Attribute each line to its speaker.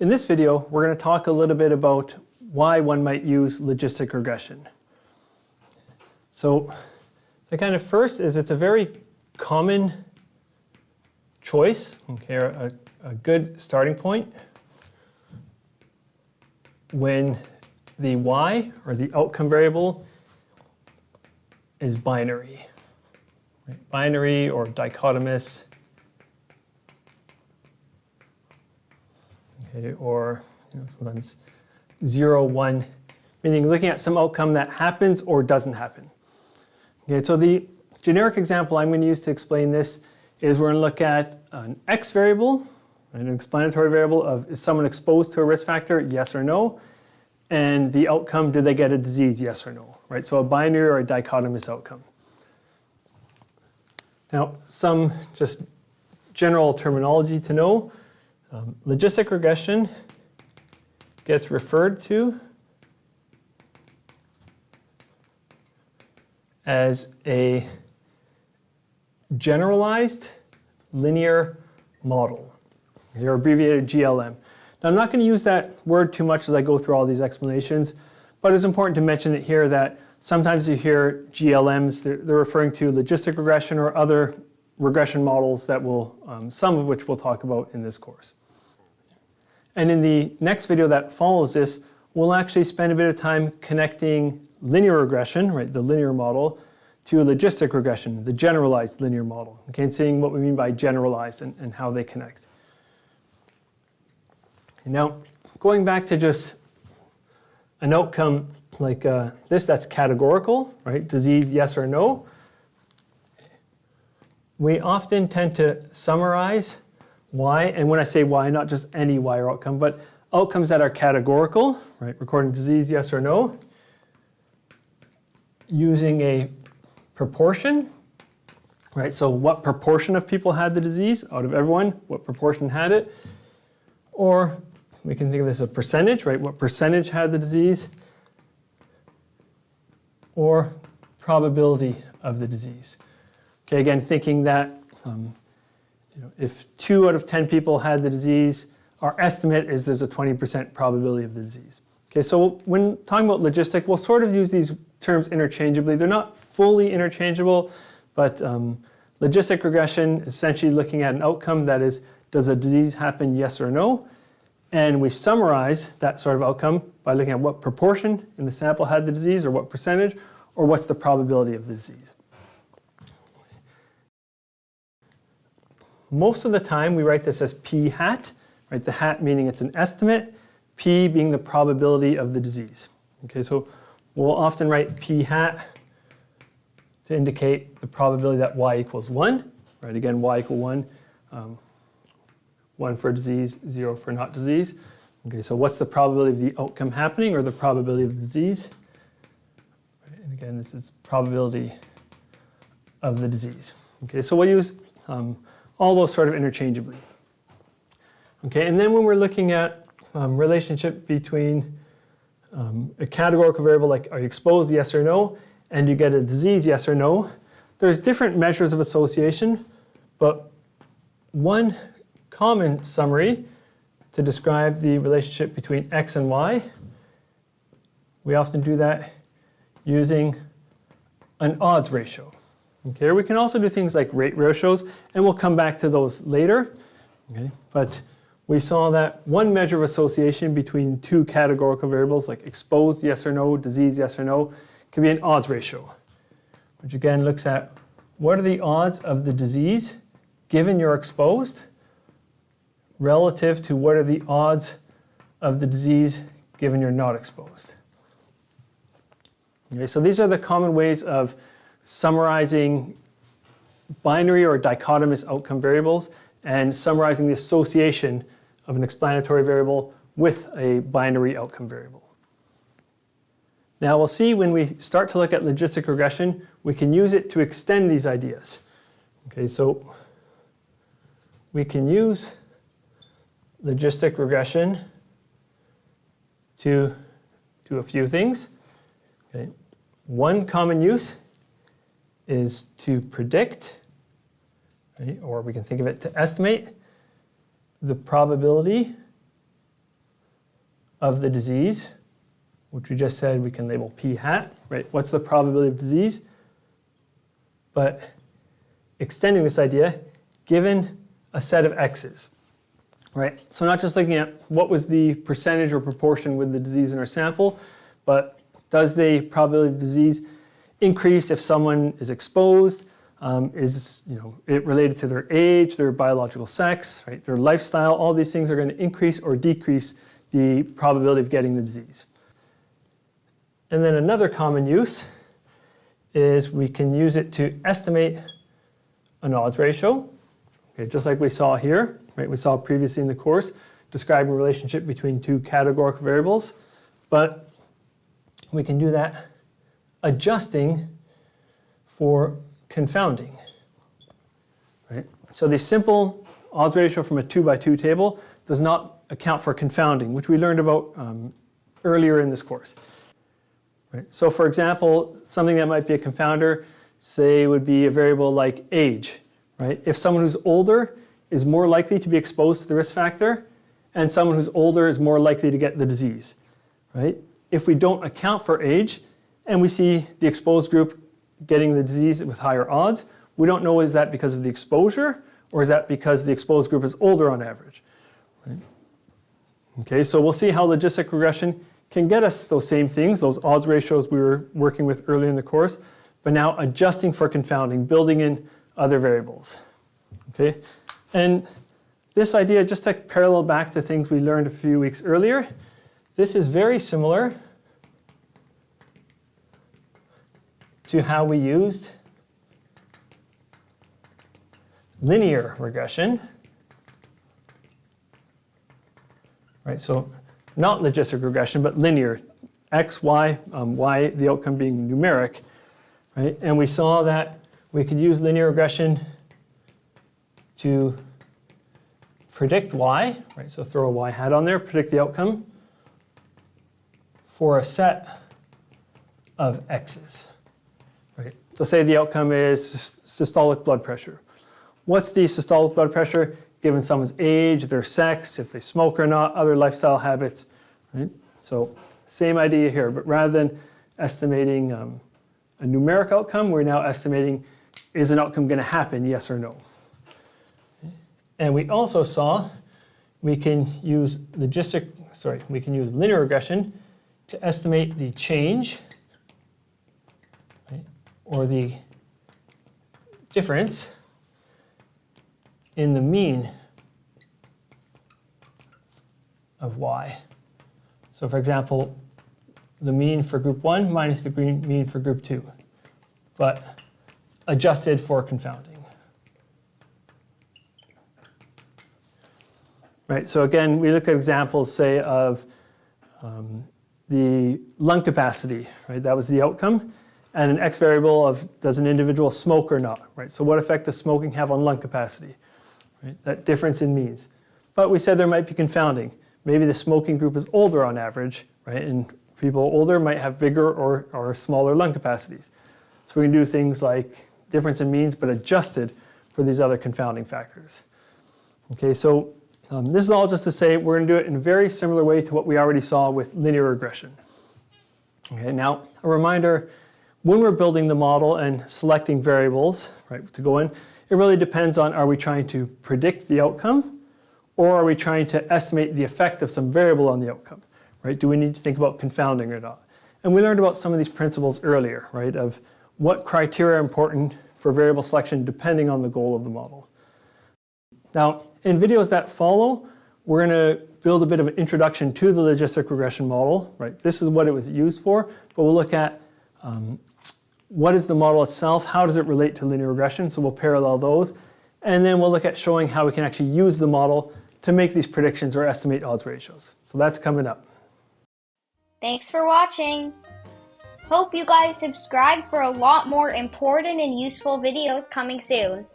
Speaker 1: In this video, we're going to talk a little bit about why one might use logistic regression. So the kind of first is it's a very common choice, okay, or a good starting point when the y, or the outcome variable, is binary. Right? Binary or dichotomous, okay, or sometimes 0, 1, meaning looking at some outcome that happens or doesn't happen. Okay, so the generic example I'm going to use to explain this is we're going to look at an x variable, an explanatory variable of is someone exposed to a risk factor, yes or no, and the outcome, do they get a disease, yes or no, right? So a binary or a dichotomous outcome. Now, some just general terminology to know. Logistic regression gets referred to as a generalized linear model, or abbreviated GLM. Now, I'm not going to use that word too much as I go through all these explanations, but it's important to mention it here that sometimes you hear GLMs, they're referring to logistic regression or other regression models that will, some of which we'll talk about in this course. And in the next video that follows this, we'll actually spend a bit of time connecting linear regression, right, the linear model, to logistic regression, the generalized linear model, okay, and seeing what we mean by generalized and how they connect. Now, going back to just an outcome like this that's categorical, right, disease, yes or no, we often tend to summarize y, and when I say y, not just any y or outcome, but outcomes that are categorical, right, recording disease, yes or no, using a proportion, right, so what proportion of people had the disease out of everyone, what proportion had it, or we can think of this as a percentage, right, what percentage had the disease, or probability of the disease. Okay, again, thinking that if 2 out of 10 people had the disease, our estimate is there's a 20% probability of the disease. Okay, so when talking about logistic, we'll sort of use these terms interchangeably. They're not fully interchangeable, but logistic regression is essentially looking at an outcome that is, does a disease happen, yes or no? And we summarize that sort of outcome by looking at what proportion in the sample had the disease, or what percentage, or what's the probability of the disease. Most of the time, we write this as p hat, right? The hat meaning it's an estimate, p being the probability of the disease. Okay, so we'll often write p hat to indicate the probability that y equals 1, right? Again, y equal 1, 1 for disease, 0 for not disease. Okay, so what's the probability of the outcome happening, or the probability of the disease? Right, and again, this is probability of the disease. Okay, so we'll use all those sort of interchangeably. Okay, and then when we're looking at relationship between a categorical variable like are you exposed, yes or no, and you get a disease, yes or no, there's different measures of association, but one common summary to describe the relationship between x and y, we often do that using an odds ratio. Okay, or we can also do things like rate ratios, and we'll come back to those later. Okay, but we saw that one measure of association between two categorical variables like exposed, yes or no, disease, yes or no, can be an odds ratio, which again looks at what are the odds of the disease given you're exposed relative to what are the odds of the disease given you're not exposed. Okay, so these are the common ways of summarizing binary or dichotomous outcome variables and summarizing the association of an explanatory variable with a binary outcome variable. Now we'll see when we start to look at logistic regression, we can use it to extend these ideas. Okay, so we can use logistic regression to do a few things. Okay. One common use is to predict, right, or we can think of it to estimate the probability of the disease, which we just said we can label p hat, right? What's the probability of disease? But extending this idea, given a set of x's, right? So not just looking at what was the percentage or proportion with the disease in our sample, but does the probability of disease increase if someone is exposed? Is it related to their age, their biological sex, right? Their lifestyle? All these things are going to increase or decrease the probability of getting the disease. And then another common use is we can use it to estimate an odds ratio. Okay, just like we saw here, right? We saw previously in the course describing a relationship between two categorical variables, but we can do that adjusting for confounding, right? So the simple odds ratio from a 2x2 table does not account for confounding, which we learned about earlier in this course. Right? So for example, something that might be a confounder, say, would be a variable like age, right? If someone who's older is more likely to be exposed to the risk factor, and someone who's older is more likely to get the disease, right? If we don't account for age, and we see the exposed group getting the disease with higher odds, we don't know, is that because of the exposure, or is that because the exposed group is older on average, right? Okay, so we'll see how logistic regression can get us those same things, those odds ratios we were working with earlier in the course, but now adjusting for confounding, building in other variables. Okay, and this idea, just to parallel back to things we learned a few weeks earlier, this is very similar to how we used linear regression, right? So not logistic regression, but linear, x, y, y, the outcome being numeric, right? And we saw that we could use linear regression to predict y, right? So throw a y hat on there, predict the outcome for a set of x's, right? So say the outcome is systolic blood pressure. What's the systolic blood pressure given someone's age, their sex, if they smoke or not, other lifestyle habits, right? So same idea here, but rather than estimating a numeric outcome, we're now estimating, is an outcome going to happen, yes or no? And we also saw we can use linear regression to estimate the change, right, or the difference in the mean of y. So for example, the mean for group 1 minus the mean for group 2, but adjusted for confounding. Right, so again, we looked at examples, say, of the lung capacity, right? That was the outcome. And an x variable of, does an individual smoke or not, right? So what effect does smoking have on lung capacity? Right? That difference in means. But we said there might be confounding. Maybe the smoking group is older on average, right? And people older might have bigger or smaller lung capacities. So we can do things like difference in means, but adjusted for these other confounding factors. Okay, so this is all just to say we're going to do it in a very similar way to what we already saw with linear regression. Okay, now a reminder, when we're building the model and selecting variables, right, to go in, it really depends on, are we trying to predict the outcome, or are we trying to estimate the effect of some variable on the outcome, right? Do we need to think about confounding or not? And we learned about some of these principles earlier, right, of what criteria are important for variable selection depending on the goal of the model. Now, in videos that follow, we're going to build a bit of an introduction to the logistic regression model, right? This is what it was used for, but we'll look at what is the model itself, how does it relate to linear regression, so we'll parallel those, and then we'll look at showing how we can actually use the model to make these predictions or estimate odds ratios. So that's coming up.
Speaker 2: Thanks for watching. Hope you guys subscribe for a lot more important and useful videos coming soon.